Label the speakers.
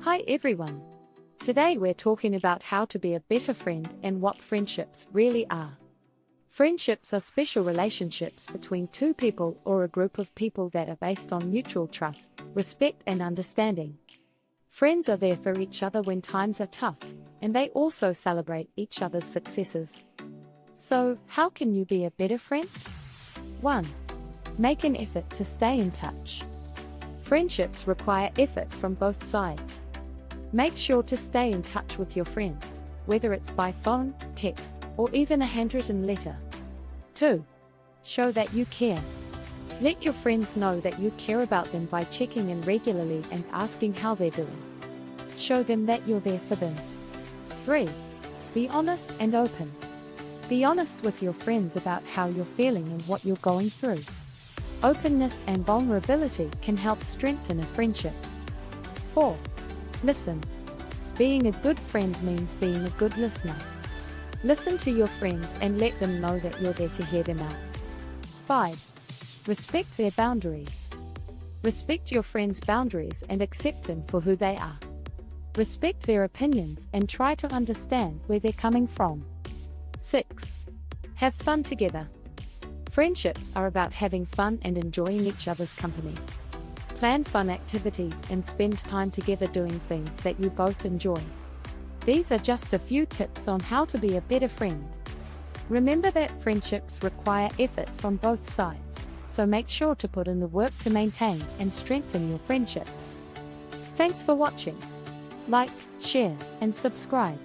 Speaker 1: Hi everyone. Today we're talking about how to be a better friend and what friendships really are. Friendships are special relationships between two people or a group of people that are based on mutual trust, respect and understanding. Friends are there for each other when times are tough, and they also celebrate each other's successes. So, how can you be a better friend? 1. Make an effort to stay in touch. Friendships require effort from both sides. Make sure to stay in touch with your friends, whether it's by phone, text, or even a handwritten letter. 2. Show that you care. Let your friends know that you care about them by checking in regularly and asking how they're doing. Show them that you're there for them. 3. Be honest and open. Be honest with your friends about how you're feeling and what you're going through. Openness and vulnerability can help strengthen a friendship. 4. Listen. Being a good friend means being a good listener. Listen to your friends and let them know that you're there to hear them out. 5. Respect their boundaries. Respect your friends' boundaries and accept them for who they are. Respect their opinions and try to understand where they're coming from. 6. Have fun together. Friendships are about having fun and enjoying each other's company. Plan fun activities and spend time together doing things that you both enjoy. These are just a few tips on how to be a better friend. Remember that friendships require effort from both sides, so make sure to put in the work to maintain and strengthen your friendships. Thanks for watching. Like, share, and subscribe.